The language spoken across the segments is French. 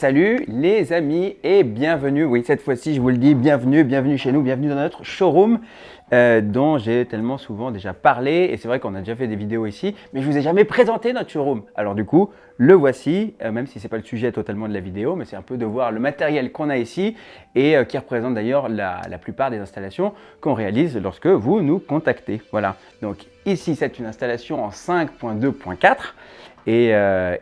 salut les amis et bienvenue, oui cette fois-ci je vous le dis, bienvenue chez nous, bienvenue dans notre showroom dont j'ai tellement souvent déjà parlé et c'est vrai qu'on a déjà fait des vidéos ici, mais je vous ai jamais présenté notre showroom. Alors du coup, le voici, même si ce n'est pas le sujet totalement de la vidéo, mais c'est un peu de voir le matériel qu'on a ici et qui représente d'ailleurs la plupart des installations qu'on réalise lorsque vous nous contactez. Voilà, donc ici c'est une installation en 5.2.4. Et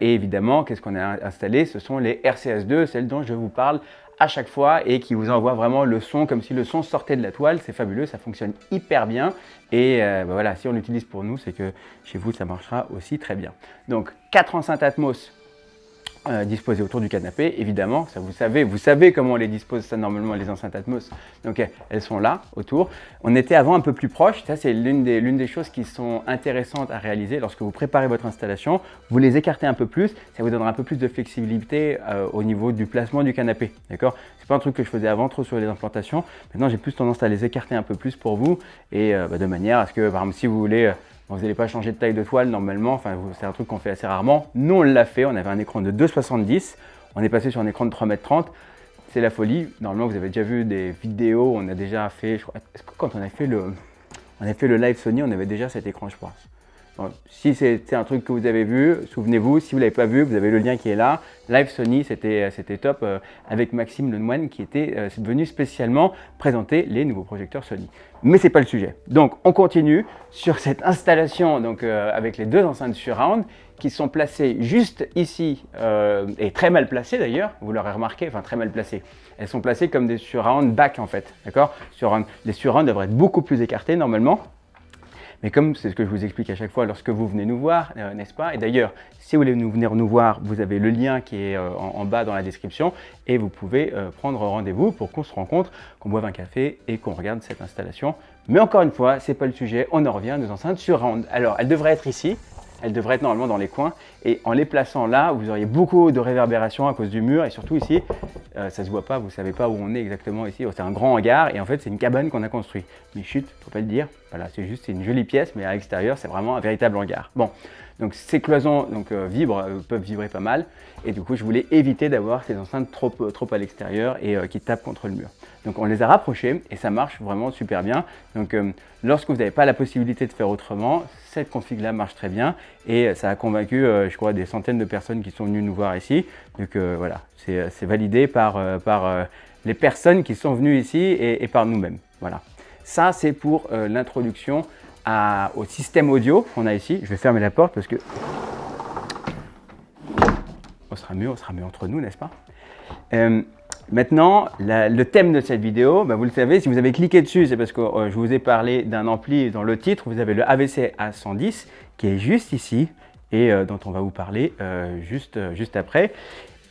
évidemment, qu'est-ce qu'on a installé? Ce sont les RCS2, celles dont je vous parle à chaque fois et qui vous envoient vraiment le son comme si le son sortait de la toile. C'est fabuleux, ça fonctionne hyper bien. Et voilà, si on l'utilise pour nous, c'est que chez vous, ça marchera aussi très bien. Donc, 4 enceintes Atmos disposées autour du canapé, évidemment, ça vous savez comment on les dispose ça normalement les enceintes Atmos, donc elles sont là autour. On était avant un peu plus proche, ça c'est l'une des choses qui sont intéressantes à réaliser lorsque vous préparez votre installation, vous les écartez un peu plus, ça vous donnera un peu plus de flexibilité au niveau du placement du canapé, d'accord? C'est pas un truc que je faisais avant trop sur les implantations, maintenant j'ai plus tendance à les écarter un peu plus pour vous et de manière à ce que par exemple si vous voulez vous n'allez pas changer de taille de toile normalement, enfin, c'est un truc qu'on fait assez rarement. Nous, on l'a fait, on avait un écran de 2,70, on est passé sur un écran de 3,30 m. C'est la folie. Normalement, vous avez déjà vu des vidéos, on a déjà fait, je crois, est-ce que quand on a fait le live Sony, on avait déjà cet écran, je pense. Donc, si c'est un truc que vous avez vu, souvenez-vous, si vous ne l'avez pas vu, vous avez le lien qui est là. Live Sony, c'était top avec Maxime Lemoine qui était venu spécialement présenter les nouveaux projecteurs Sony. Mais ce n'est pas le sujet. Donc, on continue sur cette installation donc, avec les deux enceintes surround qui sont placées juste ici et très mal placées d'ailleurs. Vous l'aurez remarqué, enfin très mal placées. Elles sont placées comme des surround back en fait, d'accord? Les surround devraient être beaucoup plus écartés normalement. Mais comme c'est ce que je vous explique à chaque fois lorsque vous venez nous voir, n'est-ce pas? Et d'ailleurs, si vous voulez venir nous voir, vous avez le lien qui est en bas dans la description et vous pouvez prendre rendez-vous pour qu'on se rencontre, qu'on boive un café et qu'on regarde cette installation. Mais encore une fois, ce n'est pas le sujet, on en revient à nos enceintes surround. Alors, elles devraient être ici, elles devraient être normalement dans les coins et en les plaçant là, vous auriez beaucoup de réverbération à cause du mur et surtout ici, ça ne se voit pas, vous ne savez pas où on est exactement ici. C'est un grand hangar et en fait, c'est une cabane qu'on a construite. Mais chut, faut pas le dire. Voilà, c'est une jolie pièce, mais à l'extérieur, c'est vraiment un véritable hangar. Bon, donc ces cloisons peuvent vibrer pas mal. Et du coup, je voulais éviter d'avoir ces enceintes trop à l'extérieur et qui tapent contre le mur. Donc on les a rapprochées et ça marche vraiment super bien. Donc lorsque vous n'avez pas la possibilité de faire autrement, cette config-là marche très bien. Et ça a convaincu, je crois, des centaines de personnes qui sont venues nous voir ici. Donc voilà, c'est validé par les personnes qui sont venues ici et par nous-mêmes. Voilà. Ça, c'est pour l'introduction au système audio qu'on a ici. Je vais fermer la porte parce que on sera mieux entre nous, n'est-ce pas? Maintenant, le thème de cette vidéo, vous le savez, si vous avez cliqué dessus, c'est parce que je vous ai parlé d'un ampli dans le titre. Vous avez le AVC A110 qui est juste ici et dont on va vous parler juste après.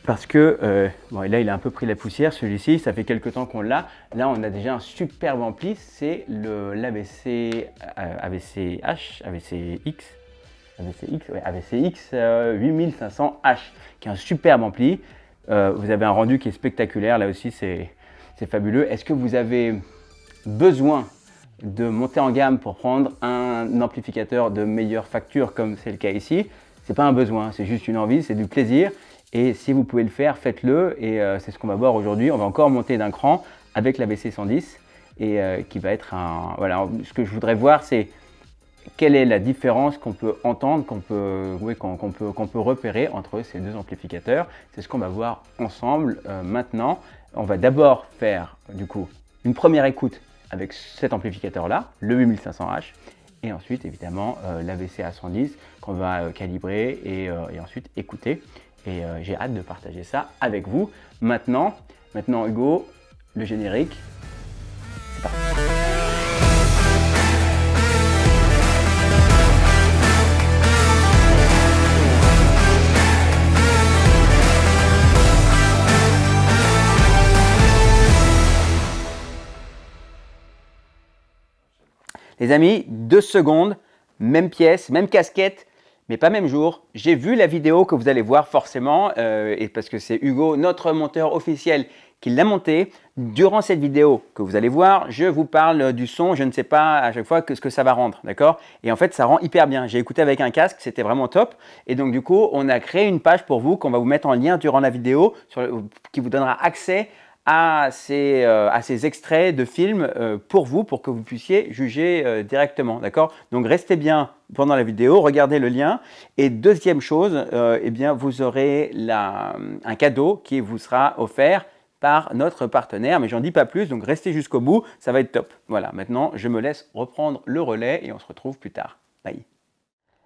Parce que, bon, là, il a un peu pris la poussière, celui-ci, ça fait quelques temps qu'on l'a. Là, on a déjà un superbe ampli, c'est l'AVCX 8500H, qui est un superbe ampli. Vous avez un rendu qui est spectaculaire, là aussi, c'est fabuleux. Est-ce que vous avez besoin de monter en gamme pour prendre un amplificateur de meilleure facture, comme c'est le cas ici? Ce n'est pas un besoin, c'est juste une envie, c'est du plaisir. Et si vous pouvez le faire, faites-le. Et c'est ce qu'on va voir aujourd'hui. On va encore monter d'un cran avec la VC110 et qui va être un... Voilà, ce que je voudrais voir, c'est quelle est la différence qu'on peut entendre, qu'on peut repérer entre ces deux amplificateurs. C'est ce qu'on va voir ensemble maintenant. On va d'abord faire du coup une première écoute avec cet amplificateur-là, le 8500H. Et ensuite, évidemment, la VCA110 qu'on va calibrer et ensuite écouter. Et j'ai hâte de partager ça avec vous. Maintenant Hugo, le générique, c'est parti. Les amis, 2 secondes, même pièce, même casquette, mais pas même jour. J'ai vu la vidéo que vous allez voir forcément, et parce que c'est Hugo, notre monteur officiel, qui l'a monté. Durant cette vidéo que vous allez voir, je vous parle du son, je ne sais pas à chaque fois ce que ça va rendre, d'accord? Et en fait, ça rend hyper bien. J'ai écouté avec un casque, c'était vraiment top. Et donc du coup, on a créé une page pour vous qu'on va vous mettre en lien durant la vidéo qui vous donnera accès à ces extraits de films pour vous, pour que vous puissiez juger directement, d'accord? Donc restez bien pendant la vidéo, regardez le lien. Et deuxième chose, eh bien, vous aurez un cadeau qui vous sera offert par notre partenaire, mais j'en dis pas plus, donc restez jusqu'au bout, ça va être top. Voilà, maintenant je me laisse reprendre le relais et on se retrouve plus tard. Bye.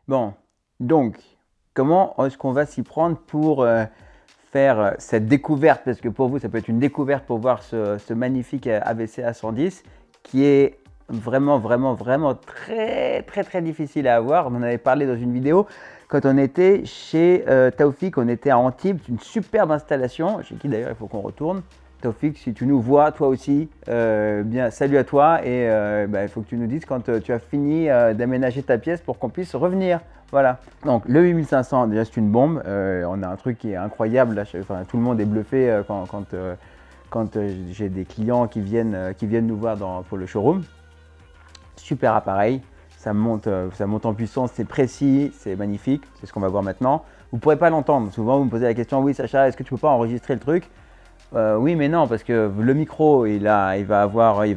Bon, donc, comment est-ce qu'on va s'y prendre pour faire cette découverte, parce que pour vous, ça peut être une découverte pour voir ce magnifique AVC A110 qui est vraiment, vraiment, vraiment très, très, très difficile à avoir. On en avait parlé dans une vidéo quand on était chez Taoufik, on était à Antibes, une superbe installation, chez qui d'ailleurs il faut qu'on retourne. Taoufik, si tu nous vois, toi aussi, bien, salut à toi et il faut que tu nous dises quand tu as fini d'aménager ta pièce pour qu'on puisse revenir. Voilà, donc le 8500, déjà c'est une bombe, on a un truc qui est incroyable, là, tout le monde est bluffé quand j'ai des clients qui viennent nous voir pour le showroom. Super appareil, ça monte en puissance, c'est précis, c'est magnifique, c'est ce qu'on va voir maintenant. Vous ne pourrez pas l'entendre, souvent vous me posez la question, oui Sacha, est-ce que tu peux pas enregistrer le truc? Oui mais non, parce que le micro il va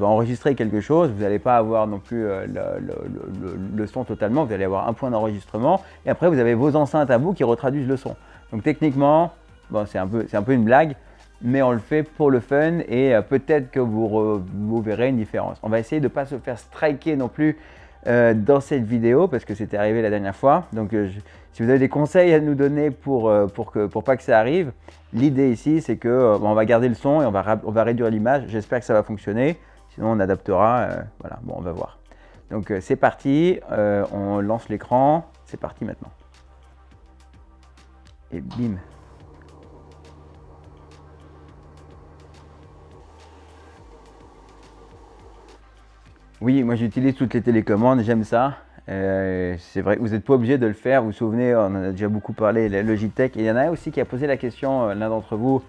enregistrer quelque chose, vous n'allez pas avoir non plus le son totalement, vous allez avoir un point d'enregistrement et après vous avez vos enceintes à vous qui retraduisent le son. Donc techniquement, bon, c'est un peu une blague, mais on le fait pour le fun et peut-être que vous verrez une différence. On va essayer de ne pas se faire striker non plus dans cette vidéo parce que c'était arrivé la dernière fois. Donc si vous avez des conseils à nous donner pour pas que ça arrive, l'idée ici c'est que on va garder le son et on va réduire l'image. J'espère que ça va fonctionner, sinon on adaptera. Voilà, bon, on va voir. Donc c'est parti, on lance l'écran, c'est parti maintenant. Et bim. Oui, moi j'utilise toutes les télécommandes, j'aime ça. C'est vrai que vous n'êtes pas obligé de le faire, vous vous souvenez, on en a déjà beaucoup parlé, la Logitech. Et il y en a aussi qui a posé la question, l'un d'entre vous,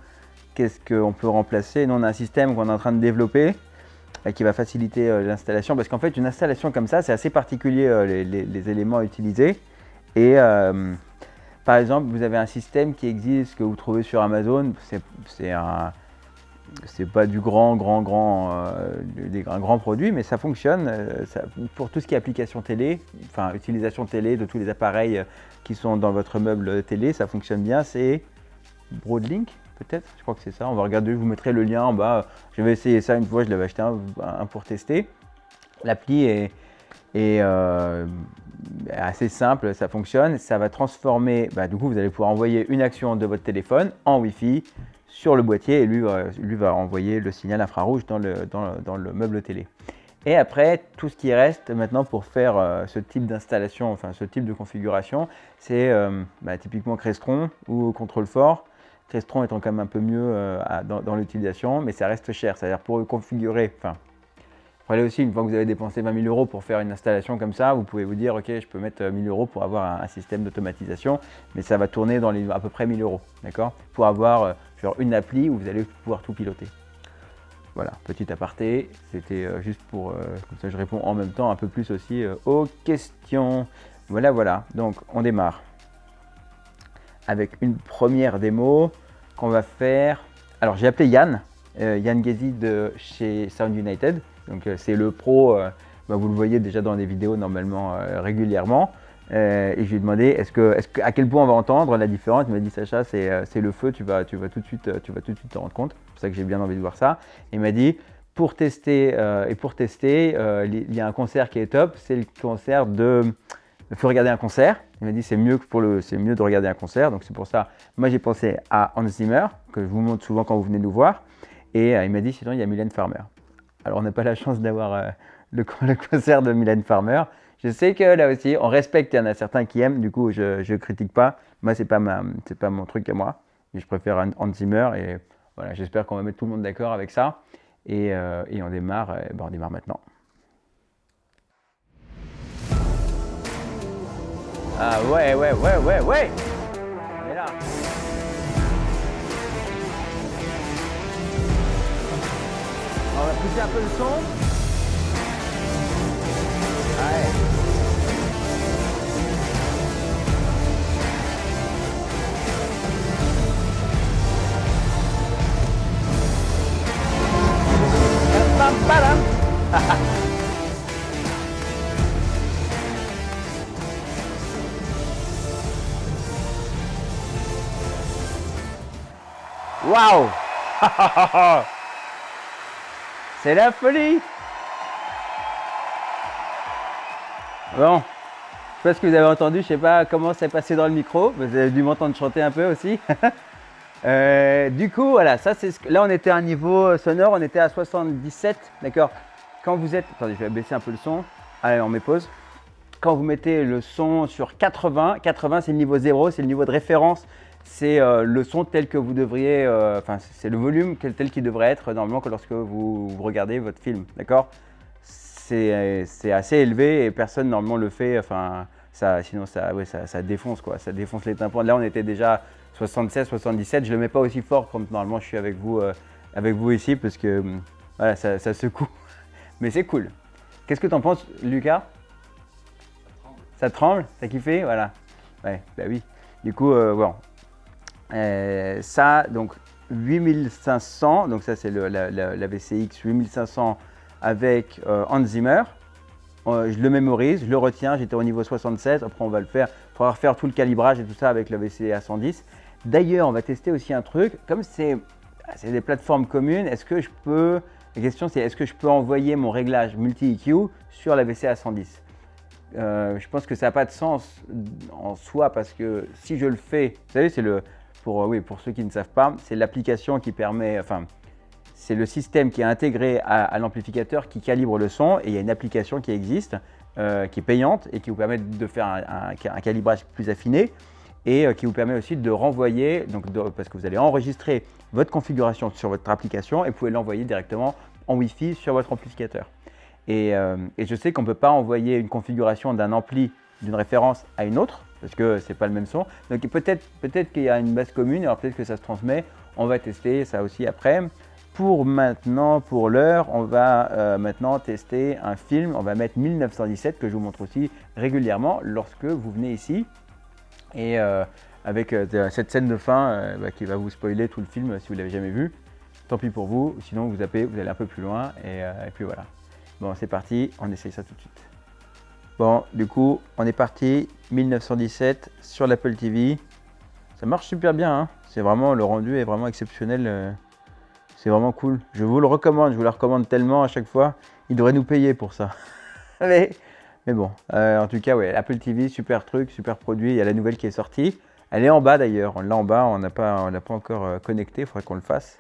qu'est-ce qu'on peut remplacer? Nous on a un système qu'on est en train de développer qui va faciliter l'installation. Parce qu'en fait une installation comme ça, c'est assez particulier les éléments utilisés. Et par exemple, vous avez un système qui existe, que vous trouvez sur Amazon, c'est pas du grand produit, mais ça fonctionne pour tout ce qui est application télé, enfin utilisation télé de tous les appareils qui sont dans votre meuble télé, ça fonctionne bien. C'est Broadlink peut-être, je crois que c'est ça. On va regarder, je vous mettrai le lien en bas. Je vais essayer ça une fois, je l'avais acheté un pour tester. L'appli est assez simple, ça fonctionne. Ça va transformer, du coup vous allez pouvoir envoyer une action de votre téléphone en Wi-Fi sur le boîtier et lui va envoyer le signal infrarouge dans le meuble télé. Et après, tout ce qui reste maintenant pour faire ce type d'installation, enfin ce type de configuration, c'est typiquement Crestron ou Contrôle Fort. Crestron étant quand même un peu mieux dans l'utilisation, mais ça reste cher. C'est-à-dire pour configurer, pour aller aussi, une fois que vous avez dépensé 20 000 € pour faire une installation comme ça, vous pouvez vous dire, ok, je peux mettre 1 000 € pour avoir un système d'automatisation, mais ça va tourner dans à peu près 1 000 €, d'accord? Pour avoir genre une appli où vous allez pouvoir tout piloter. Voilà, petit aparté, c'était juste pour, comme ça je réponds en même temps un peu plus aussi aux questions. Voilà, donc on démarre avec une première démo qu'on va faire. Alors j'ai appelé Yann Ghezi de chez Sound United. Donc c'est le pro, vous le voyez déjà dans des vidéos normalement régulièrement. Et je lui ai demandé à quel point on va entendre la différence. Il m'a dit Sacha, c'est le feu, tu vas tout de suite te rendre compte. C'est pour ça que j'ai bien envie de voir ça. Et il m'a dit pour tester, il y a un concert qui est top, c'est le concert il faut regarder un concert. Il m'a dit c'est mieux de regarder un concert. Donc c'est pour ça, moi j'ai pensé à Hans Zimmer, que je vous montre souvent quand vous venez nous voir. Et il m'a dit sinon il y a Mylène Farmer. Alors on n'a pas la chance d'avoir le concert de Mylène Farmer. Je sais que là aussi, on respecte, il y en a certains qui aiment, du coup je ne critique pas. Moi, c'est pas mon truc à moi. Je préfère Hans Zimmer et voilà, j'espère qu'on va mettre tout le monde d'accord avec ça. Et on démarre maintenant. Ah ouais. On est là. pousser un peu le son. Ouais. Pam, padam. Waouh. C'est la folie. Bon, je sais pas ce que vous avez entendu, je sais pas comment c'est passé dans le micro, mais vous avez dû m'entendre chanter un peu aussi. Du coup, voilà, ça c'est là on était à un niveau sonore, on était à 77, d'accord. Quand vous êtes, attendez, je vais baisser un peu le son. Allez, on met pause. Quand vous mettez le son sur 80, 80 c'est le niveau 0, c'est le niveau de référence, c'est le son tel que vous devriez, enfin c'est le volume tel qu'il devrait être normalement lorsque vous regardez votre film, d'accord. C'est assez élevé et personne normalement le fait, enfin sinon ça défonce quoi, ça défonce les tympans. Là on était déjà 76, 77, je le mets pas aussi fort comme normalement je suis avec vous ici parce que voilà, ça secoue, mais c'est cool. Qu'est-ce que tu en penses, Lucas? Ça tremble? T'as kiffé? Voilà. Ouais, bah oui. Du coup, bon. Ça, donc 8500, donc ça c'est la VCX 8500 avec Hans Zimmer. Je le mémorise, je le retiens, j'étais au niveau 76. Après, on va le faire. Il faudra refaire tout le calibrage et tout ça avec la VCA 110. D'ailleurs, on va tester aussi un truc. Comme c'est des plateformes communes, est-ce que je peux. La question, c'est est-ce que je peux envoyer mon réglage multi-EQ sur la VCA 110? Je pense que ça n'a pas de sens en soi parce que si je le fais, vous savez, c'est pour ceux qui ne savent pas, c'est l'application qui permet, enfin, c'est le système qui est intégré à l'amplificateur qui calibre le son et il y a une application qui existe, qui est payante et qui vous permet de faire un calibrage plus affiné et qui vous permet aussi de renvoyer, parce que vous allez enregistrer votre configuration sur votre application et vous pouvez l'envoyer directement en Wi-Fi sur votre amplificateur. Et je sais qu'on ne peut pas envoyer une configuration d'un ampli d'une référence à une autre parce que ce n'est pas le même son. Donc peut-être qu'il y a une base commune, alors peut-être que ça se transmet. On va tester ça aussi après. Pour maintenant, pour l'heure, on va maintenant tester un film. On va mettre 1917 que je vous montre aussi régulièrement lorsque vous venez ici. Et avec cette scène de fin qui va vous spoiler tout le film si vous ne l'avez jamais vu. Tant pis pour vous, sinon vous zappez, vous allez un peu plus loin et puis voilà. Bon, c'est parti, on essaye ça tout de suite. Bon, du coup, on est parti, 1917 sur l'Apple TV. Ça marche super bien, hein. C'est vraiment, le rendu est vraiment exceptionnel. C'est vraiment cool. Je vous le recommande, je vous le recommande tellement à chaque fois. Ils devraient nous payer pour ça. mais bon, en tout cas, ouais, Apple TV, super truc, super produit. Il y a la nouvelle qui est sortie. Elle est en bas d'ailleurs, on l'a en bas, on l'a pas encore connecté, il faudrait qu'on le fasse.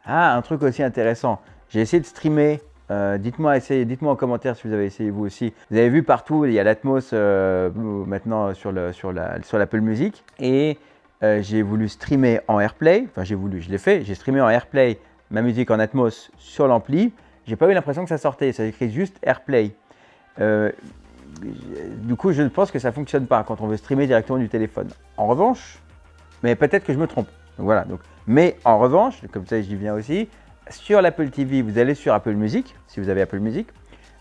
Ah, un truc aussi intéressant. J'ai essayé de streamer. Dites-moi en commentaire si vous avez essayé vous aussi. Vous avez vu partout, il y a l'Atmos maintenant sur l'Apple Music. Et j'ai voulu streamer en AirPlay. Enfin, je l'ai fait. J'ai streamé en AirPlay ma musique en Atmos sur l'ampli. J'ai pas eu l'impression que ça sortait. Ça écrit juste AirPlay. Du coup, je pense que ça fonctionne pas quand on veut streamer directement du téléphone. En revanche, mais peut-être que je me trompe. Donc, voilà. Mais en revanche, comme ça j'y viens aussi. Sur l'Apple TV, vous allez sur Apple Music, si vous avez Apple Music,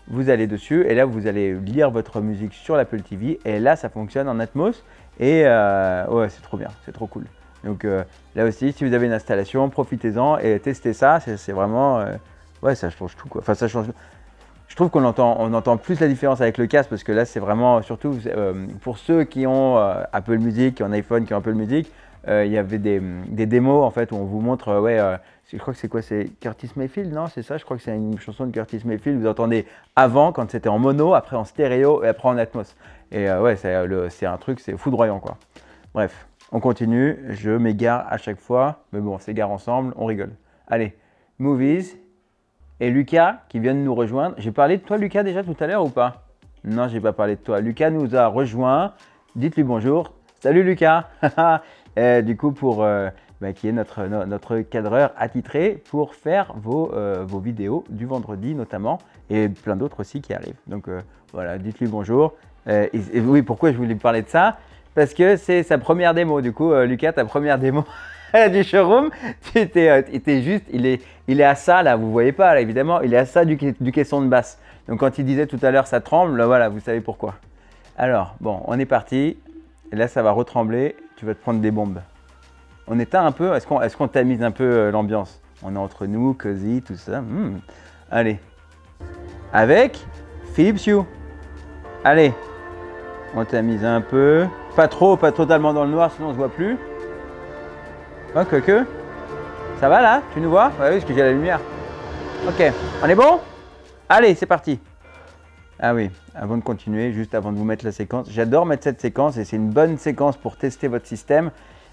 vous allez dessus et là vous allez lire votre musique sur l'Apple TV et là ça fonctionne en Atmos et ouais c'est trop bien, c'est trop cool. Donc là aussi si vous avez une installation, profitez-en et testez ça, c'est vraiment, ouais ça change tout quoi. Enfin ça change, je trouve qu'on entend plus la différence avec le casque parce que là c'est vraiment, surtout pour ceux qui ont Apple Music, qui ont un iPhone, qui ont Apple Music, il y avait des démos en fait où on vous montre, je crois que c'est quoi, c'est Curtis Mayfield, non? C'est ça, je crois que c'est une chanson de Curtis Mayfield. Vous entendez avant quand c'était en mono, après en stéréo et après en Atmos. Et ouais, c'est un truc, c'est foudroyant quoi. Bref, on continue. Je m'égare à chaque fois, mais bon, on s'égare ensemble, on rigole. Allez, Movies. Et Lucas qui vient de nous rejoindre. J'ai parlé de toi, Lucas, déjà tout à l'heure ou pas? Non, j'ai pas parlé de toi. Lucas nous a rejoint. Dites-lui bonjour. Salut Lucas. Du coup, qui est notre cadreur attitré pour faire vos vidéos du vendredi notamment et plein d'autres aussi qui arrivent. Donc voilà, dites-lui bonjour. Et oui, pourquoi je voulais parler de ça? Parce que c'est sa première démo. Du coup, Lucas, ta première démo, du showroom, t'es juste, il est à ça là, vous voyez pas là évidemment, il est à ça du caisson de basse. Donc quand il disait tout à l'heure ça tremble, là, voilà, vous savez pourquoi. Alors bon, on est parti. Et là ça va retrembler, tu vas te prendre des bombes. On éteint un peu, est-ce qu'on tamise un peu l'ambiance? On est entre nous, cosy, tout ça. Allez. Avec Philips Hue. Allez. On tamise un peu. Pas totalement dans le noir, sinon on se voit plus. Oh, que. Ça va là? Tu nous vois? Ouais, oui, parce que j'ai la lumière. Ok. On est bon? Allez, c'est parti. Ah oui, avant de continuer, juste avant de vous mettre la séquence, j'adore mettre cette séquence et c'est une bonne séquence pour tester votre système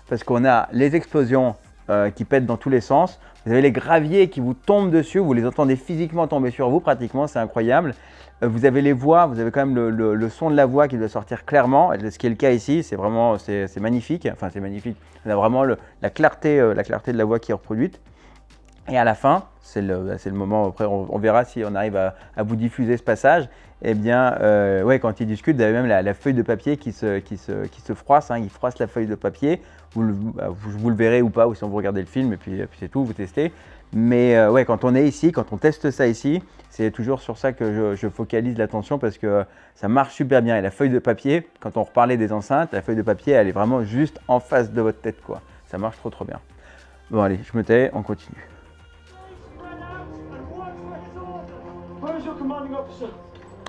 parce qu'on a les explosions qui pètent dans tous les sens, vous avez les graviers qui vous tombent dessus, vous les entendez physiquement tomber sur vous pratiquement, c'est incroyable. Vous avez les voix, vous avez quand même le son de la voix qui doit sortir clairement, ce qui est le cas ici, c'est vraiment c'est magnifique, enfin c'est magnifique, on a vraiment la clarté de la voix qui est reproduite. Et à la fin, c'est le moment, après on verra si on arrive à vous diffuser ce passage. Eh bien, ouais, quand ils discutent, vous avez même la feuille de papier qui se froisse, hein, il froisse la feuille de papier. Vous le verrez ou pas, ou si on vous regardez le film, et puis c'est tout, vous testez. Mais ouais, quand on est ici, quand on teste ça ici, c'est toujours sur ça que je focalise l'attention parce que ça marche super bien. Et la feuille de papier, quand on reparlait des enceintes, la feuille de papier, elle est vraiment juste en face de votre tête, quoi. Ça marche trop bien. Bon allez, je me tais, on continue.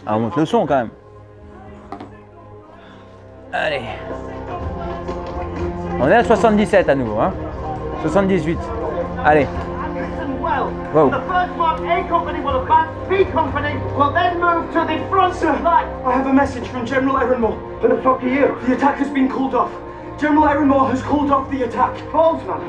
Ah, on monte le son quand même. Allez. On est à 77 à nouveau, hein. 78. Allez. Wow. The first mark A company will advance, B company will then move to the front line. I have a message from General Ehrenmoor. Who the fuck are you? The attack has been called off. General Ehrenmoor has called off the attack. Boltzmann.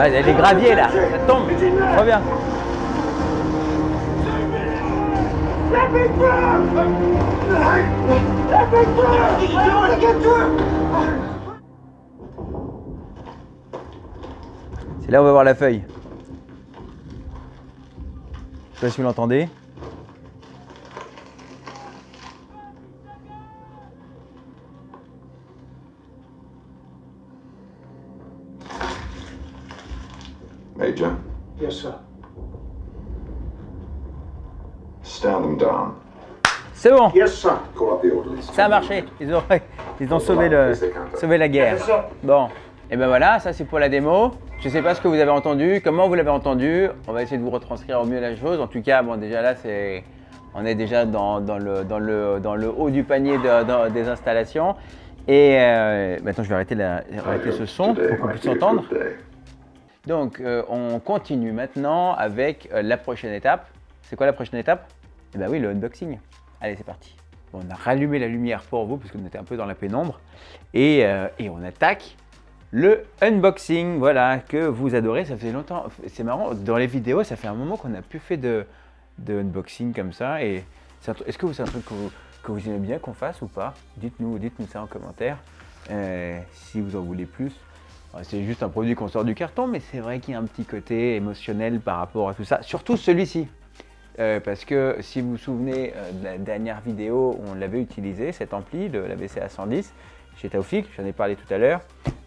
Ah, il y a les graviers là, ça tombe, trop bien. C'est là où on va voir la feuille. Je sais pas si vous l'entendez. Major, Yes, sir. stand them down. C'est bon, Yes, sir. Call up the orderlies. ça a marché. Ils ont sauvé la guerre. Bon, et ben voilà, ça c'est pour la démo. Je ne sais pas ce que vous avez entendu, comment vous l'avez entendu. On va essayer de vous retranscrire au mieux la chose. En tout cas, bon, déjà là, on est déjà dans le haut du panier des installations. Et maintenant, je vais arrêter ce son pour qu'on puisse s'entendre. Donc, on continue maintenant avec la prochaine étape. C'est quoi la prochaine étape? Eh bien oui, le unboxing. Allez, c'est parti. Bon, on a rallumé la lumière pour vous parce qu'on était un peu dans la pénombre. Et on attaque le unboxing, voilà, que vous adorez. Ça fait longtemps, c'est marrant, dans les vidéos, ça fait un moment qu'on n'a plus fait de unboxing comme ça. Et est-ce que c'est un truc que vous aimez bien qu'on fasse ou pas? Dites-nous ça en commentaire si vous en voulez plus. C'est juste un produit qu'on sort du carton, mais c'est vrai qu'il y a un petit côté émotionnel par rapport à tout ça, surtout celui-ci. Parce que si vous vous souvenez de la dernière vidéo où on l'avait utilisé, cet ampli, la VCA 110, chez Taoufik, j'en ai parlé tout à l'heure,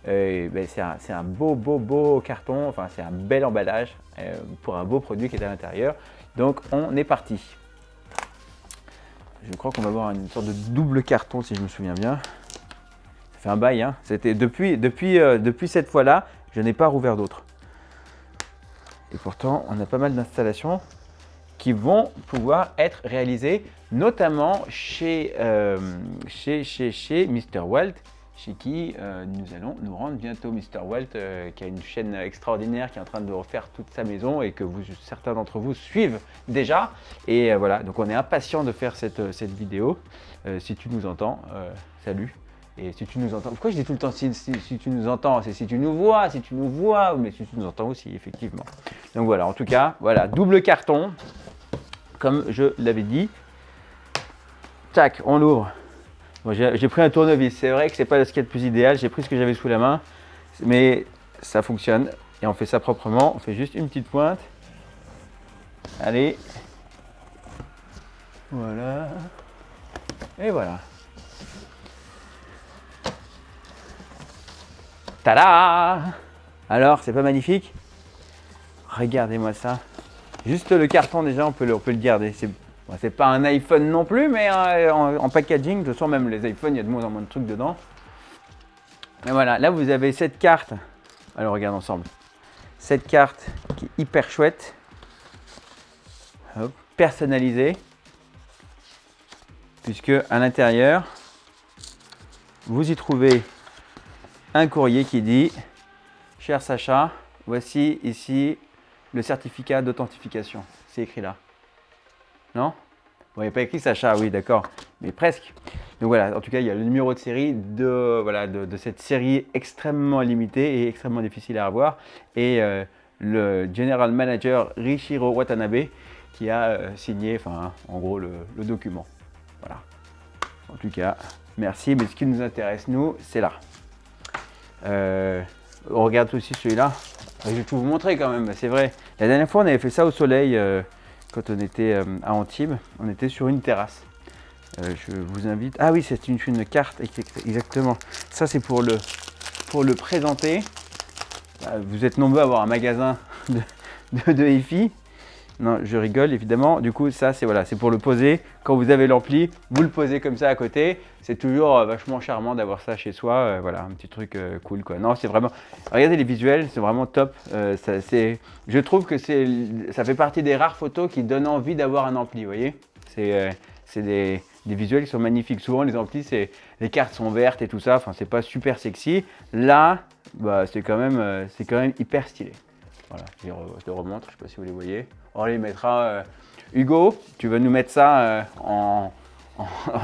c'est un beau carton, enfin c'est un bel emballage pour un beau produit qui est à l'intérieur. Donc on est parti. Je crois qu'on va avoir une sorte de double carton si je me souviens bien. Ça fait un bail, hein. C'était depuis cette fois-là, je n'ai pas rouvert d'autres. Et pourtant, on a pas mal d'installations qui vont pouvoir être réalisées, notamment chez Mr. Walt, chez qui nous allons nous rendre bientôt. Mr. Walt, qui a une chaîne extraordinaire, qui est en train de refaire toute sa maison et que certains d'entre vous suivent déjà. Et voilà, donc on est impatient de faire cette vidéo. Si tu nous entends, salut. Et si tu nous entends, pourquoi je dis tout le temps si tu nous entends? C'est si tu nous vois, mais si tu nous entends aussi, effectivement. Donc voilà, en tout cas, voilà, double carton, comme je l'avais dit. Tac, on l'ouvre. Bon, j'ai pris un tournevis. C'est vrai que c'est pas ce qu'il y a de plus idéal. J'ai pris ce que j'avais sous la main, mais ça fonctionne. Et on fait ça proprement. On fait juste une petite pointe. Allez. Voilà. Et voilà. Tada! Alors, c'est pas magnifique? Regardez-moi ça. Juste le carton déjà, on peut le garder. C'est pas un iPhone non plus, mais en packaging, je sens même les iPhones, il y a de moins en moins de trucs dedans. Et voilà, là vous avez cette carte. Alors on regarde ensemble. Cette carte qui est hyper chouette. Hop, personnalisée. Puisque à l'intérieur, vous y trouvez un courrier qui dit « Cher Sacha, voici ici le certificat d'authentification. » C'est écrit là. Non? Bon, il n'y a pas écrit Sacha, oui, d'accord, mais presque. Donc voilà, en tout cas, il y a le numéro de série de cette série extrêmement limitée et extrêmement difficile à avoir. Et le General Manager Riichiro Watanabe qui a signé, en gros, le document. Voilà. En tout cas, merci, mais ce qui nous intéresse, nous, c'est là. On regarde aussi celui-là. Je vais tout vous montrer quand même, c'est vrai. La dernière fois, on avait fait ça au soleil. Quand on était à Antibes, on était sur une terrasse. Je vous invite. Ah oui, c'est une carte, exactement. Ça, c'est pour le présenter. Vous êtes nombreux à avoir un magasin de hi-fi. Non, je rigole évidemment. Du coup, ça, c'est voilà, c'est pour le poser. Quand vous avez l'ampli, vous le posez comme ça à côté. C'est toujours vachement charmant d'avoir ça chez soi. Voilà, un petit truc cool, quoi. Non, c'est vraiment. Regardez les visuels, c'est vraiment top. Je trouve que ça fait partie des rares photos qui donnent envie d'avoir un ampli. Vous voyez, c'est des visuels qui sont magnifiques. Souvent, les amplis, les cartes sont vertes et tout ça. Enfin, c'est pas super sexy. Là, bah, c'est quand même hyper stylé. Voilà, je te remontre. Je sais pas si vous les voyez. On les mettra. Hugo, tu vas nous mettre ça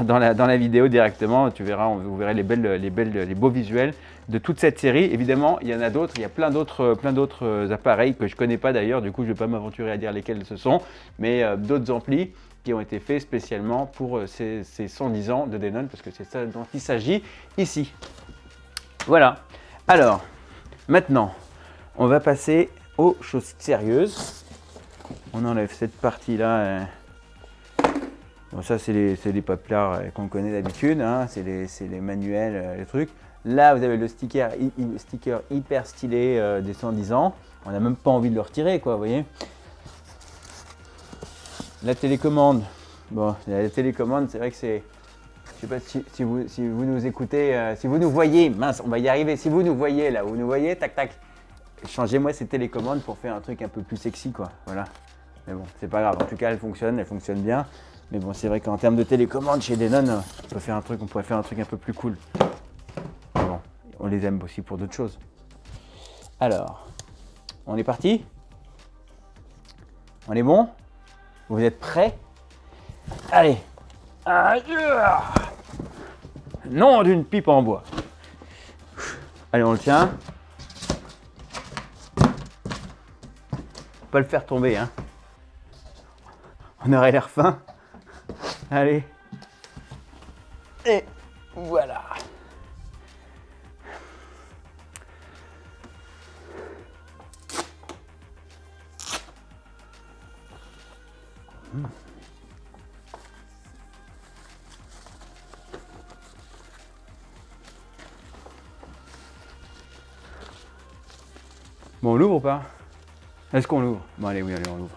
dans la vidéo directement. Tu verras, vous verrez les beaux visuels de toute cette série. Évidemment, il y en a d'autres. Il y a plein d'autres appareils que je connais pas d'ailleurs. Du coup, je ne vais pas m'aventurer à dire lesquels ce sont, mais d'autres amplis qui ont été faits spécialement pour ces 110 ans de Denon, parce que c'est ça dont il s'agit ici. Voilà. Alors, maintenant, on va passer aux choses sérieuses. On enlève cette partie-là. Bon, ça, c'est les paplards qu'on connaît d'habitude. Hein. C'est les manuels, les trucs. Là, vous avez le sticker hyper stylé des 110 ans. On n'a même pas envie de le retirer, quoi, vous voyez. La télécommande. Bon, la télécommande, c'est vrai que c'est... Je ne sais pas si vous nous écoutez, si vous nous voyez. Mince, on va y arriver. Si vous nous voyez, là, vous nous voyez, tac, tac. Changez-moi ces télécommandes pour faire un truc un peu plus sexy, quoi. Voilà. Mais bon, c'est pas grave. En tout cas, elle fonctionne bien. Mais bon, c'est vrai qu'en termes de télécommande, chez Denon, on pourrait faire un truc un peu plus cool. Mais bon, on les aime aussi pour d'autres choses. Alors, on est parti? On est bon? Vous êtes prêts? Allez! Non d'une pipe en bois. Allez, on le tient. Pas le faire tomber, hein. On aurait l'air fin. Allez. Et voilà. Bon, on l'ouvre ou pas? Est-ce qu'on l'ouvre? Bon, allez, oui, allez, on l'ouvre.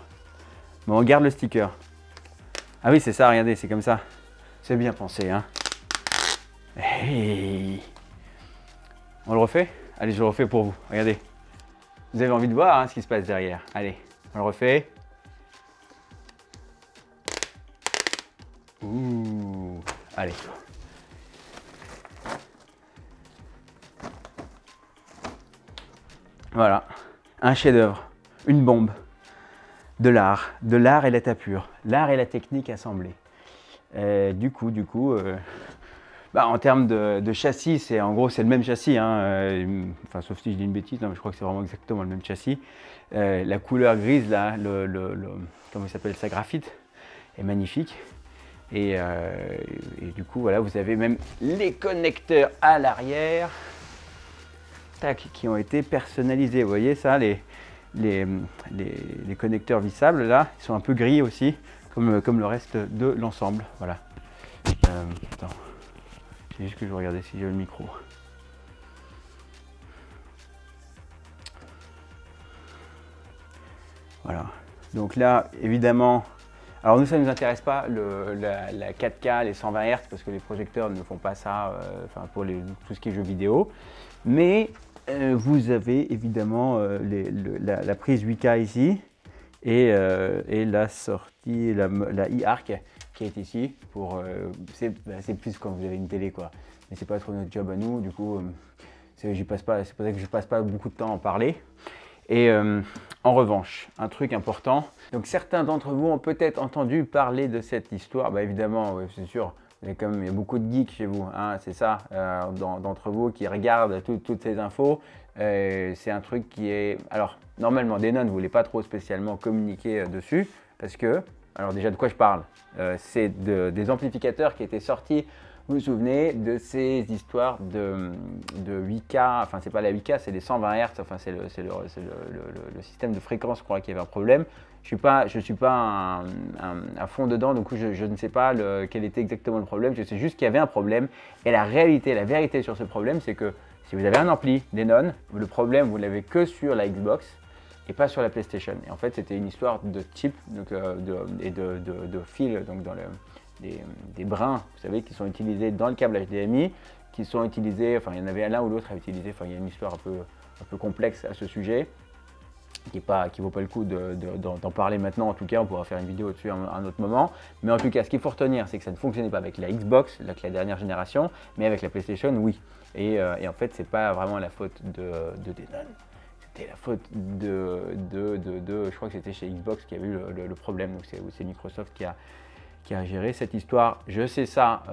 Bon, on garde le sticker. Ah oui, c'est ça, regardez, c'est comme ça. C'est bien pensé, hein. Hey. On le refait? Allez, je le refais pour vous. Regardez. Vous avez envie de voir hein, ce qui se passe derrière. Allez, on le refait. Ouh. Allez. Voilà. Un chef-d'œuvre. Une bombe. De l'art et la pure, l'art et la technique assemblée. Du coup, en termes de châssis, c'est le même châssis, hein, enfin, sauf si je dis une bêtise, non, mais je crois que c'est vraiment exactement le même châssis. La couleur grise, là, comment il s'appelle ça, graphite, est magnifique. Et du coup, voilà, vous avez même les connecteurs à l'arrière, tac, qui ont été personnalisés. Vous voyez ça, les connecteurs vissables là, ils sont un peu gris aussi, comme le reste de l'ensemble. Voilà. Attends, c'est juste que je regardais si j'ai le micro. Voilà. Donc là, évidemment, alors nous, ça ne nous intéresse pas la 4K, les 120 Hz, parce que les projecteurs ne font pas ça enfin, pour tout ce qui est jeux vidéo. Mais vous avez évidemment la prise 8K ici et la sortie, la e-Arc qui est ici. C'est plus quand vous avez une télé, quoi. Mais c'est pas trop notre job à nous, du coup, c'est pour ça que je passe pas beaucoup de temps à en parler. Et en revanche, un truc important, donc certains d'entre vous ont peut-être entendu parler de cette histoire, bah évidemment, ouais, c'est sûr, il y a beaucoup de geeks chez vous, hein, c'est ça, d'entre vous qui regardent toutes ces infos, c'est un truc qui est... Alors, normalement, Denon ne voulait pas trop spécialement communiquer dessus, parce que, alors déjà de quoi je parle, c'est des amplificateurs qui étaient sortis. Vous vous souvenez de ces histoires de 8K, enfin c'est pas la 8K, c'est les 120 Hz, enfin c'est le système de fréquence, je crois qu'il y avait un problème. Je suis pas à fond dedans, donc je ne sais pas quel était exactement le problème, je sais juste qu'il y avait un problème. Et la vérité sur ce problème, c'est que si vous avez un ampli Denon, le problème vous l'avez que sur la Xbox et pas sur la PlayStation. Et en fait c'était une histoire de chip et de fil, donc dans des brins, vous savez, qui sont utilisés dans le câble HDMI, qui sont utilisés, enfin il y en avait l'un ou l'autre à utiliser, enfin il y a une histoire un peu complexe à ce sujet, qui vaut pas le coup d'en parler maintenant. En tout cas, on pourra faire une vidéo dessus à un autre moment. Mais en tout cas, ce qu'il faut retenir, c'est que ça ne fonctionnait pas avec la Xbox, la dernière génération, mais avec la PlayStation, oui. Et en fait, c'est pas vraiment la faute de Denon. C'était la faute je crois que c'était chez Xbox qui a eu le problème. Donc c'est Microsoft qui a géré cette histoire. Je sais ça,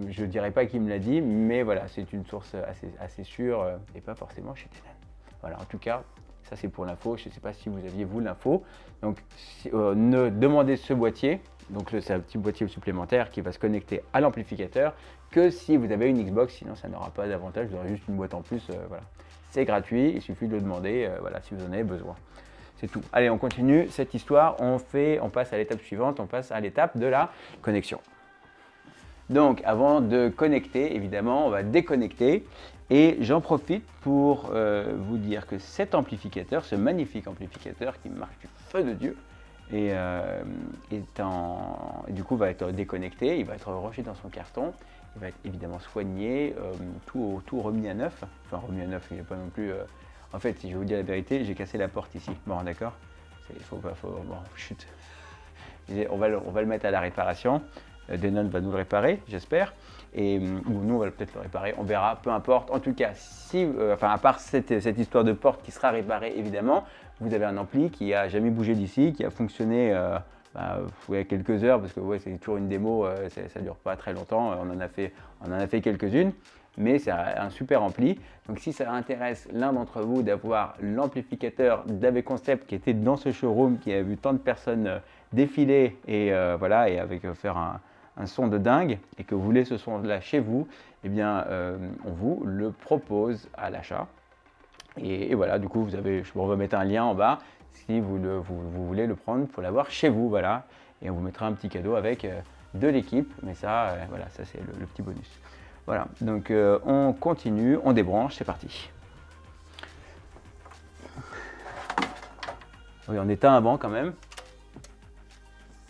je ne dirais pas qui me l'a dit, mais voilà, c'est une source assez sûre et pas forcément chez Denon. Voilà, en tout cas, ça c'est pour l'info. Je ne sais pas si vous aviez vous l'info. Donc, ne demandez ce boîtier, donc c'est un petit boîtier supplémentaire qui va se connecter à l'amplificateur, que si vous avez une Xbox, sinon ça n'aura pas d'avantage, vous aurez juste une boîte en plus. Voilà. C'est gratuit, il suffit de le demander, voilà, si vous en avez besoin. C'est tout. Allez, on continue cette histoire, on passe à l'étape suivante, on passe à l'étape de la connexion. Donc, avant de connecter, évidemment, on va déconnecter. Et j'en profite pour vous dire que cet amplificateur, ce magnifique amplificateur qui marche du feu de Dieu, du coup va être déconnecté, il va être rangé dans son carton, il va être évidemment soigné, tout remis à neuf. Enfin, remis à neuf, il n'est pas non plus... En fait, si je vous dis la vérité, j'ai cassé la porte ici. Bon, d'accord. Bon, chut. On va le mettre à la réparation. Denon va nous le réparer, j'espère. Ou nous, on va peut-être le réparer. On verra, peu importe. En tout cas, à part cette histoire de porte qui sera réparée, évidemment, vous avez un ampli qui n'a jamais bougé d'ici, qui a fonctionné il y a quelques heures, parce que ouais, c'est toujours une démo, ça ne dure pas très longtemps. On en a fait quelques-unes. Mais c'est un super ampli. Donc si ça intéresse l'un d'entre vous d'avoir l'amplificateur d'AV Concept qui était dans ce showroom, qui a vu tant de personnes défiler et voilà, et avec faire un son de dingue, et que vous voulez ce son-là chez vous, eh bien on vous le propose à l'achat. Et voilà, du coup on va mettre un lien en bas si vous voulez le prendre pour l'avoir chez vous, voilà. Et on vous mettra un petit cadeau avec de l'équipe, mais ça, voilà, ça c'est le petit bonus. Voilà, donc on continue, on débranche, c'est parti. Oui, on éteint avant quand même.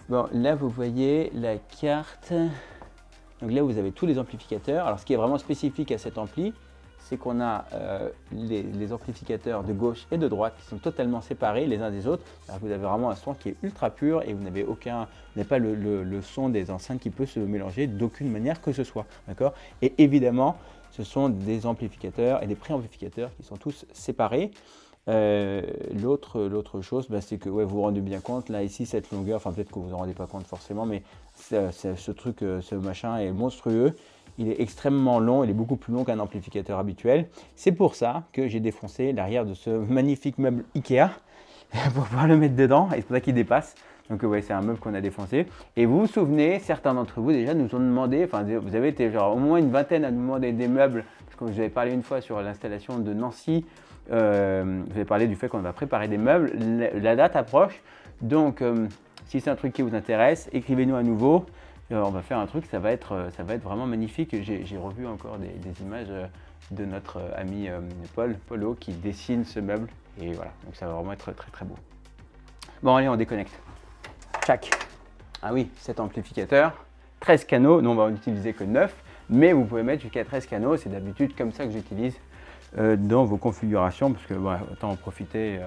Bon, là vous voyez la carte. Donc là vous avez tous les amplificateurs. Alors ce qui est vraiment spécifique à cet ampli, c'est qu'on a les amplificateurs de gauche et de droite qui sont totalement séparés les uns des autres. Alors vous avez vraiment un son qui est ultra pur et vous n'avez pas le son des enceintes qui peut se mélanger d'aucune manière que ce soit. D'accord ? Et évidemment, ce sont des amplificateurs et des préamplificateurs qui sont tous séparés. L'autre chose, c'est que vous vous rendez bien compte, là ici cette longueur, enfin peut-être que vous ne vous en rendez pas compte forcément, mais ce machin est monstrueux. Il est extrêmement long, il est beaucoup plus long qu'un amplificateur habituel. C'est pour ça que j'ai défoncé l'arrière de ce magnifique meuble Ikea pour pouvoir le mettre dedans, et c'est pour ça qu'il dépasse. Donc ouais, c'est un meuble qu'on a défoncé. Et vous vous souvenez, certains d'entre vous déjà nous ont demandé, enfin vous avez été genre au moins une vingtaine à nous demander des meubles, parce que je vous avais parlé une fois sur l'installation de Nancy, vous avez parlé du fait qu'on va préparer des meubles, la date approche, donc si c'est un truc qui vous intéresse, écrivez-nous à nouveau, on va faire un truc, ça va être vraiment magnifique. J'ai revu encore des images de notre ami Polo qui dessine ce meuble, et voilà, donc ça va vraiment être très très beau. Bon allez, on déconnecte. Tchac. Ah oui, cet amplificateur, 13 canaux, nous on va en utiliser que 9, mais vous pouvez mettre jusqu'à 13 canaux, c'est d'habitude comme ça que j'utilise dans vos configurations, parce que voilà, autant en profiter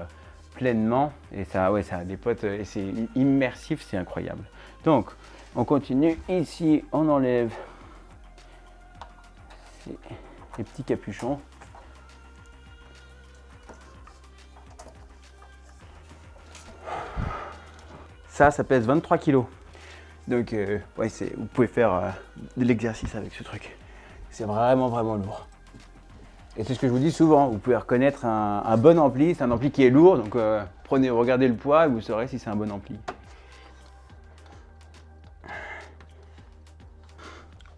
pleinement, et ça, ouais, ça a des potes, et c'est immersif, c'est incroyable. Donc, on continue, ici on enlève ces petits capuchons. Ça pèse 23 kg. Donc, ouais, vous pouvez faire de l'exercice avec ce truc. C'est vraiment, vraiment lourd. Et c'est ce que je vous dis souvent, vous pouvez reconnaître un bon ampli, c'est un ampli qui est lourd, donc regardez le poids et vous saurez si c'est un bon ampli.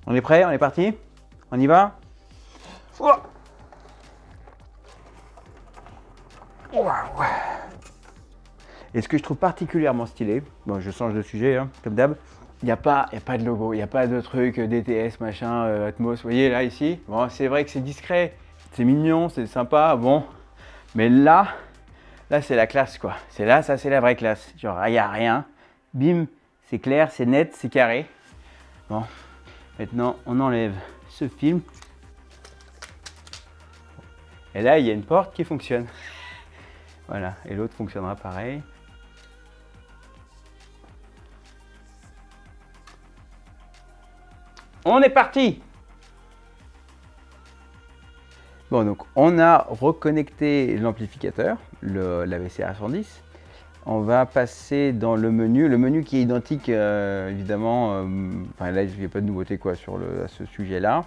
On est prêt? On est parti? On y va? Wow. Et ce que je trouve particulièrement stylé, bon je change de sujet hein, comme d'hab, il n'y a pas de logo, il n'y a pas de truc DTS, machin, Atmos, vous voyez là ici, bon c'est vrai que c'est discret, c'est mignon, c'est sympa, bon, mais là c'est la classe quoi, c'est là, ça c'est la vraie classe, genre il n'y a rien, bim, c'est clair, c'est net, c'est carré. Bon, maintenant on enlève ce film, et là il y a une porte qui fonctionne, voilà, et l'autre fonctionnera pareil. On est parti! Bon, donc on a reconnecté l'amplificateur, l'AVC A110. On va passer dans le menu qui est identique évidemment, enfin là il n'y a pas de nouveauté quoi à ce sujet-là.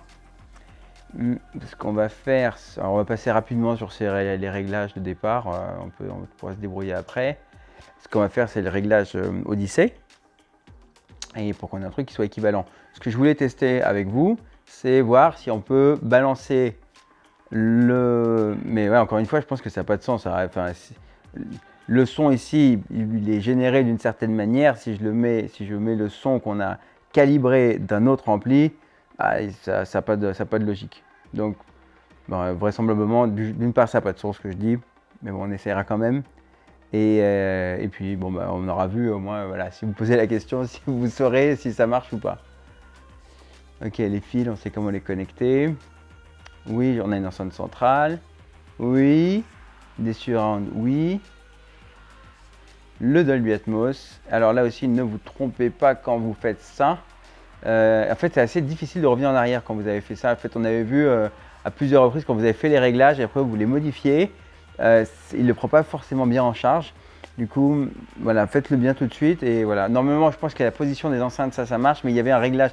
Ce qu'on va faire, alors on va passer rapidement sur les réglages de départ, on pourra se débrouiller après. Ce qu'on va faire c'est le réglage Odyssey, et pour qu'on ait un truc qui soit équivalent. Ce que je voulais tester avec vous, c'est voir si on peut balancer mais ouais, encore une fois, je pense que ça n'a pas de sens. Enfin, le son ici, il est généré d'une certaine manière. Si je mets le son qu'on a calibré d'un autre ampli, ça n'a pas de logique. Donc, bon, vraisemblablement, d'une part, ça n'a pas de sens ce que je dis, mais bon, on essaiera quand même. Et puis, bon, bah, on aura vu au moins, voilà, si vous posez la question, si vous saurez si ça marche ou pas. Ok, les fils, on sait comment les connecter. Oui, on a une enceinte centrale. Oui, des surrounds, oui. Le Dolby Atmos. Alors là aussi, ne vous trompez pas quand vous faites ça. En fait, c'est assez difficile de revenir en arrière quand vous avez fait ça. En fait, on avait vu à plusieurs reprises quand vous avez fait les réglages et après vous les modifiez. Il ne le prend pas forcément bien en charge. Du coup, voilà, faites-le bien tout de suite. Et voilà, normalement, je pense qu'à la position des enceintes, ça marche, mais il y avait un réglage.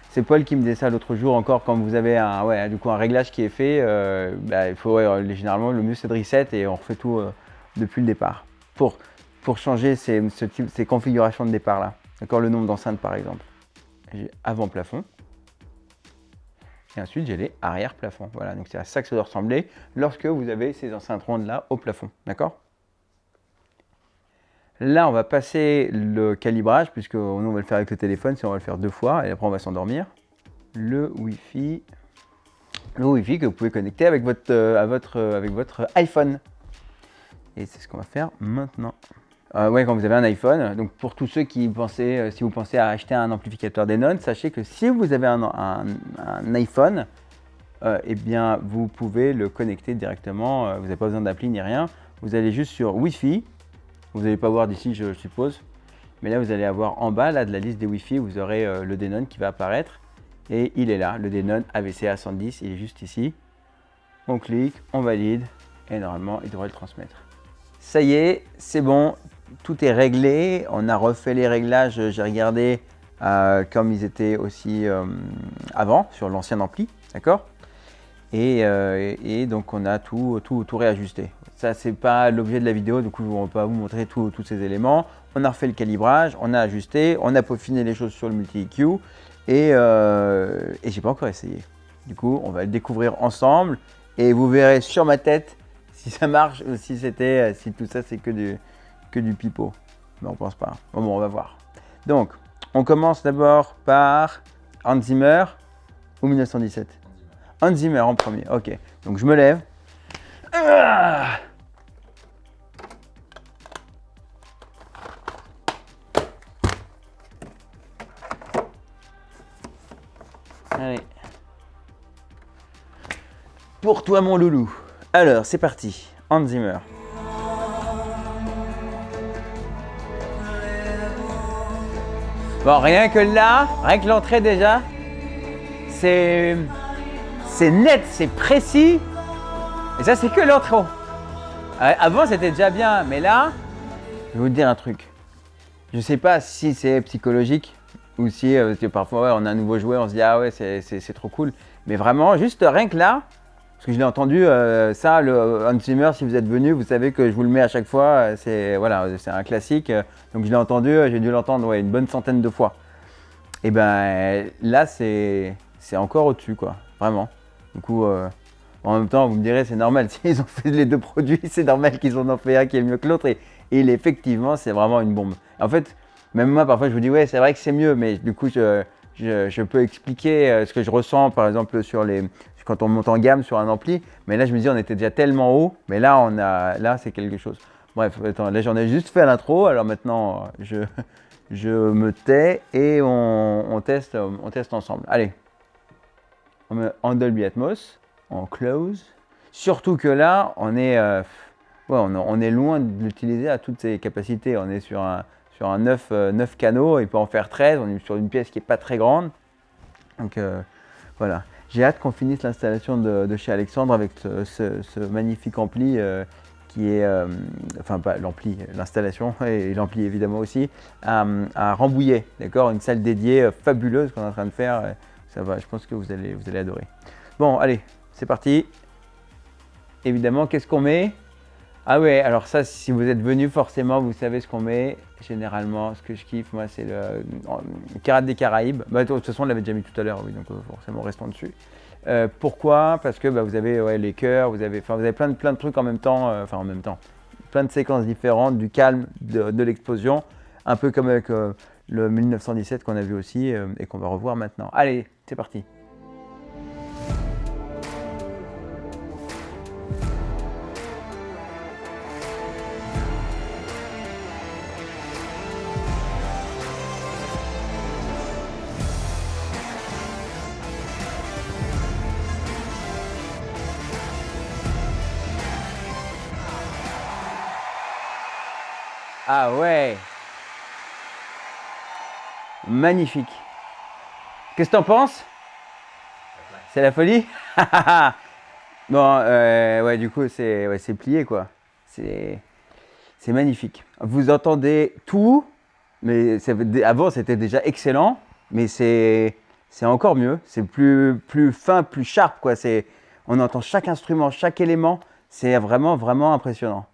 C'est Paul qui me disait ça l'autre jour encore, quand vous avez un réglage qui est fait, il faut généralement le mieux c'est de reset et on refait tout depuis le départ pour changer ces configurations de départ là. D'accord, le nombre d'enceintes par exemple. J'ai avant plafond et ensuite j'ai les arrière plafond. Voilà, donc c'est à ça que ça doit ressembler lorsque vous avez ces enceintes rondes là au plafond. D'accord. Là, on va passer le calibrage, puisque nous, on va le faire avec le téléphone, si on va le faire 2 fois, et après on va s'endormir. Le Wi-Fi que vous pouvez connecter avec votre iPhone. Et c'est ce qu'on va faire maintenant. Ouais, quand vous avez un iPhone, donc pour tous ceux qui pensaient, si vous pensez à acheter un amplificateur Denon, sachez que si vous avez un iPhone, eh bien, vous pouvez le connecter directement, vous n'avez pas besoin d'appli ni rien. Vous allez juste sur Wi-Fi. Vous n'allez pas voir d'ici, je suppose. Mais là, vous allez avoir en bas là, de la liste des Wi-Fi, vous aurez le Denon qui va apparaître. Et il est là, le Denon AVC A110, il est juste ici. On clique, on valide, et normalement, il devrait le transmettre. Ça y est, c'est bon, tout est réglé. On a refait les réglages, j'ai regardé comme ils étaient aussi avant, sur l'ancien ampli, d'accord, et donc, on a tout réajusté. ça c'est pas l'objet de la vidéo, du coup je ne vais pas vous montrer tous ces éléments. On a refait le calibrage, on a ajusté, on a peaufiné les choses sur le multi-EQ et j'ai pas encore essayé. Du coup, on va le découvrir ensemble et vous verrez sur ma tête si ça marche ou si tout ça c'est que du pipeau. Mais on pense pas. Bon, on va voir. Donc, on commence d'abord par Hans Zimmer ou 1917 ? Hans Zimmer en premier, ok. Donc je me lève. Ah, allez. Pour toi mon loulou. Alors, c'est parti. Hans Zimmer. Bon, rien que là, rien que l'entrée déjà, c'est net, c'est précis. Et ça, c'est que l'intro. Avant, c'était déjà bien, mais là, je vais vous dire un truc. Je sais pas si c'est psychologique ou si parce que parfois ouais, on a un nouveau jouet, on se dit ah ouais, c'est trop cool. Mais vraiment, juste rien que là, parce que je l'ai entendu, ça, le Hans Zimmer, si vous êtes venu, vous savez que je vous le mets à chaque fois. C'est un classique. Donc je l'ai entendu, j'ai dû l'entendre une bonne centaine de fois. Et ben là, c'est encore au-dessus, quoi. Vraiment. Du coup, en même temps, vous me direz, c'est normal. S'ils ont fait les deux produits, c'est normal qu'ils en ont fait un qui est mieux que l'autre. Et effectivement, c'est vraiment une bombe. En fait, même moi, parfois, je vous dis, ouais, c'est vrai que c'est mieux. Mais du coup, je peux expliquer ce que je ressens, par exemple, quand on monte en gamme sur un ampli. Mais là, je me dis, on était déjà tellement haut. Mais là, là, c'est quelque chose. Bref, attends, là, j'en ai juste fait l'intro. Alors maintenant, je me tais et on teste ensemble. Allez, on met en Dolby Atmos, en close. Surtout que là, on est loin de l'utiliser à toutes ses capacités. On est sur un 9 canaux, il peut en faire 13. On est sur une pièce qui n'est pas très grande. Donc voilà. J'ai hâte qu'on finisse l'installation de chez Alexandre avec ce magnifique ampli qui est, enfin pas l'ampli, l'installation et l'ampli évidemment aussi, à Rambouillet, d'accord, une salle dédiée fabuleuse qu'on est en train de faire. Ça va, je pense que vous allez adorer. Bon, allez, c'est parti. Évidemment, qu'est-ce qu'on met ? Ah ouais, alors ça, si vous êtes venu, forcément, vous savez ce qu'on met. Généralement, ce que je kiffe, moi, c'est le Pirates des Caraïbes. Bah, de toute façon, on l'avait déjà mis tout à l'heure, oui, donc forcément, restons dessus. Pourquoi ? Parce que vous avez les chœurs, vous avez plein de trucs en même temps, plein de séquences différentes, du calme, de l'explosion, un peu comme avec le 1917 qu'on a vu aussi et qu'on va revoir maintenant. Allez, c'est parti. Ah ouais, magnifique. Qu'est-ce que t'en penses ? C'est la folie ? Bon, ouais, du coup, c'est plié, quoi. C'est magnifique. Vous entendez tout, mais avant, c'était déjà excellent, mais c'est encore mieux. C'est plus fin, plus sharp, quoi. On entend chaque instrument, chaque élément. C'est vraiment, vraiment impressionnant.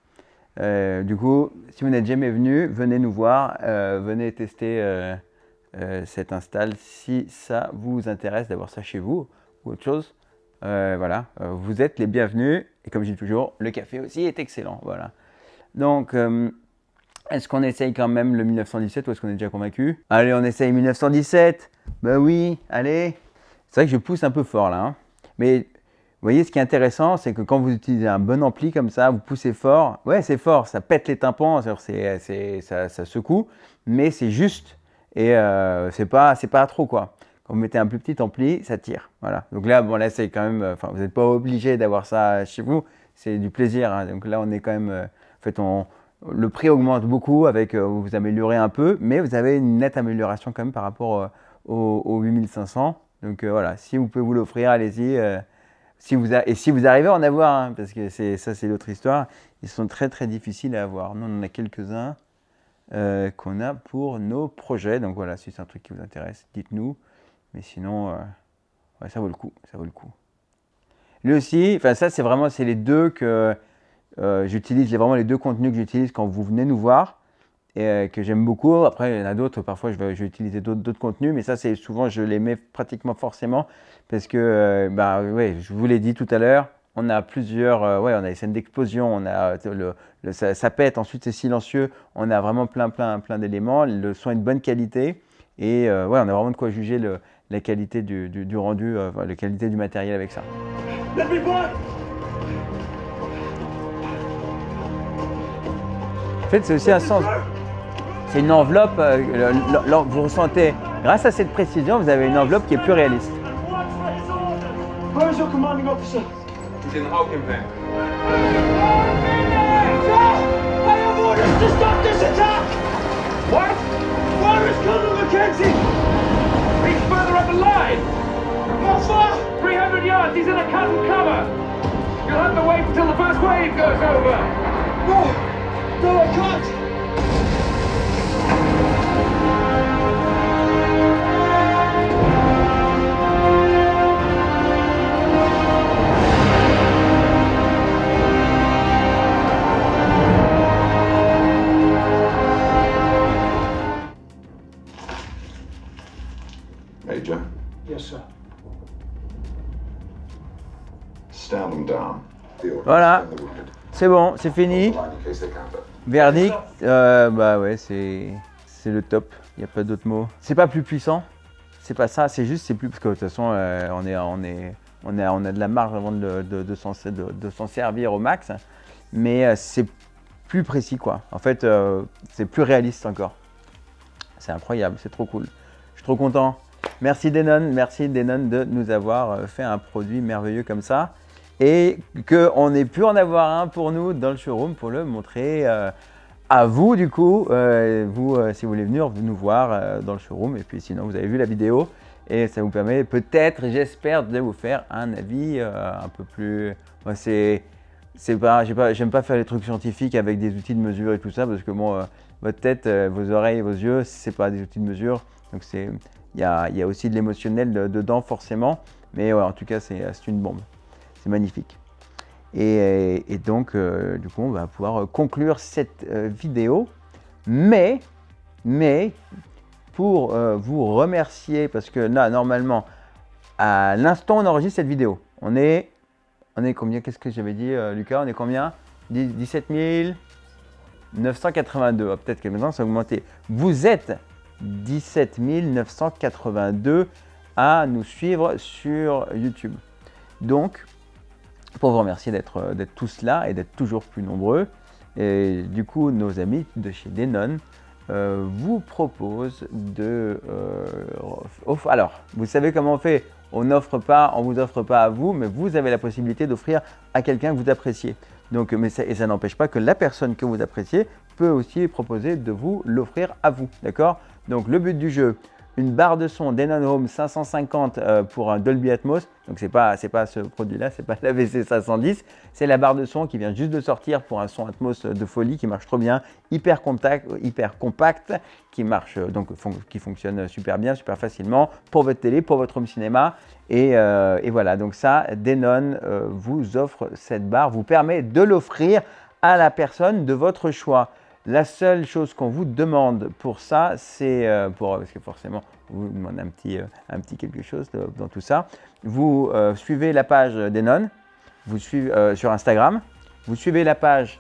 Du coup, si vous n'êtes jamais venu, venez nous voir, venez tester cette install si ça vous intéresse d'avoir ça chez vous ou autre chose. Voilà, vous êtes les bienvenus et comme je dis toujours, le café aussi est excellent. Voilà. Donc, est-ce qu'on essaye quand même le 1917 ou est-ce qu'on est déjà convaincu ? Allez, on essaye 1917. Ben oui, allez. C'est vrai que je pousse un peu fort là, hein. Mais vous voyez, ce qui est intéressant, c'est que quand vous utilisez un bon ampli comme ça, vous poussez fort. Ouais, c'est fort, ça pète les tympans, ça secoue, mais c'est juste et c'est pas trop quoi. Quand vous mettez un plus petit ampli, ça tire. Voilà. Donc là, bon, là c'est quand même, enfin, vous n'êtes pas obligé d'avoir ça chez vous, c'est du plaisir, hein. Donc là, on est quand même, en fait, le prix augmente beaucoup avec, vous améliorez un peu, mais vous avez une nette amélioration quand même par rapport au 8500. Donc voilà, si vous pouvez vous l'offrir, allez-y. Si vous arrivez à en avoir, hein, parce que c'est l'autre histoire, ils sont très très difficiles à avoir. Nous, on en a quelques-uns qu'on a pour nos projets. Donc voilà, si c'est un truc qui vous intéresse, dites-nous. Mais sinon, ouais, ça vaut le coup, ça vaut le coup. Lui aussi, enfin ça c'est les deux que J'utilise vraiment les deux contenus que j'utilise quand vous venez nous voir et que j'aime beaucoup. Après, il y en a d'autres, parfois je vais utiliser d'autres contenus, mais ça, c'est souvent, je les mets pratiquement forcément parce que, ouais, je vous l'ai dit tout à l'heure, on a plusieurs, ouais, on a des scènes d'explosion, on a ça pète, ensuite c'est silencieux, on a vraiment plein d'éléments, le son est de bonne qualité et ouais, on a vraiment de quoi juger la qualité du rendu, la qualité du matériel avec ça. Let me by! En fait, c'est aussi un sens. C'est une enveloppe, vous ressentez, grâce à cette précision, vous avez une enveloppe qui est plus réaliste. Where is your commanding officer? He's in the Hulking van. I have orders to stop this attack! What? Where is Colonel Mackenzie? He's further up the line! How far? 300 yards, he's in a cut and cover! You'll have to wait until the first wave goes over! No, I can't! Major, Yes, sir. stand them down. The order Voilà. is stand the wounded. C'est bon, c'est fini. Line in case they counter. Verdict, bah ouais, c'est le top. Il n'y a pas d'autre mot. C'est pas plus puissant, c'est pas ça, c'est juste, c'est plus parce que de toute façon, on a de la marge avant de s'en servir au max, mais c'est plus précis quoi. En fait, c'est plus réaliste encore. C'est incroyable, c'est trop cool. Je suis trop content. Merci Denon de nous avoir fait un produit merveilleux comme ça. Et qu'on ait pu en avoir un pour nous dans le showroom pour le montrer à vous du coup, si vous voulez venir nous voir dans le showroom, et puis sinon vous avez vu la vidéo et ça vous permet peut-être, j'espère, de vous faire un avis un peu plus... Moi j'aime pas faire les trucs scientifiques avec des outils de mesure et tout ça parce que bon, votre tête, vos oreilles, vos yeux, c'est pas des outils de mesure, donc il y a aussi de l'émotionnel dedans forcément, mais ouais, en tout cas c'est une bombe. C'est magnifique. Et donc, du coup, on va pouvoir conclure cette vidéo. Mais, pour vous remercier, parce que là, normalement, à l'instant où on enregistre cette vidéo, on est combien? Qu'est-ce que j'avais dit, Lucas? On est combien? 17 982. Ah, peut-être que maintenant, ça a augmenté. Vous êtes 17 982 à nous suivre sur YouTube. Donc, pour vous remercier d'être tous là et d'être toujours plus nombreux. Et du coup, nos amis de chez Denon vous proposent de... alors, vous savez comment on fait? On vous offre pas à vous, mais vous avez la possibilité d'offrir à quelqu'un que vous appréciez. Donc, ça n'empêche pas que la personne que vous appréciez peut aussi proposer de vous l'offrir à vous. D'accord? Donc, le but du jeu, une barre de son Denon Home 550 pour un Dolby Atmos. Donc c'est pas ce produit-là, c'est pas la VC 510, c'est la barre de son qui vient juste de sortir pour un son Atmos de folie qui marche trop bien, hyper compact, qui marche qui fonctionne super bien, super facilement pour votre télé, pour votre home cinéma. Et voilà, donc ça, Denon vous offre cette barre, vous permet de l'offrir à la personne de votre choix. La seule chose qu'on vous demande pour ça, c'est parce que forcément, on vous demande un petit quelque chose dans tout ça. Vous suivez la page Denon, vous suivez sur Instagram, vous suivez la page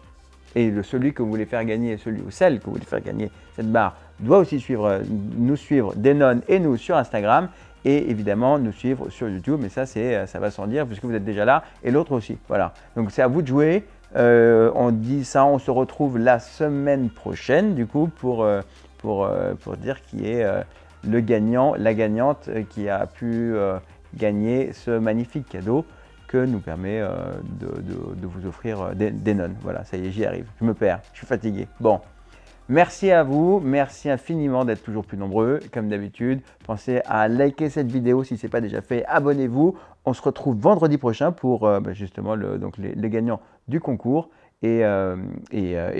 et celui que vous voulez faire gagner, celui ou celle que vous voulez faire gagner cette barre doit aussi nous suivre Denon et nous sur Instagram et évidemment nous suivre sur YouTube. Mais ça va sans dire puisque vous êtes déjà là et l'autre aussi. Voilà. Donc c'est à vous de jouer. On dit ça, on se retrouve la semaine prochaine du coup pour dire qui est le gagnant, la gagnante qui a pu gagner ce magnifique cadeau que nous permet de vous offrir Denon. Voilà, ça y est, j'y arrive, je me perds, je suis fatigué. Bon, merci à vous, merci infiniment d'être toujours plus nombreux comme d'habitude. Pensez à liker cette vidéo si ce n'est pas déjà fait, abonnez-vous. On se retrouve vendredi prochain pour justement les gagnants du concours et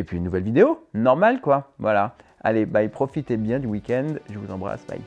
puis une nouvelle vidéo, normale quoi. Voilà. Allez, bye, profitez bien du week-end. Je vous embrasse, bye.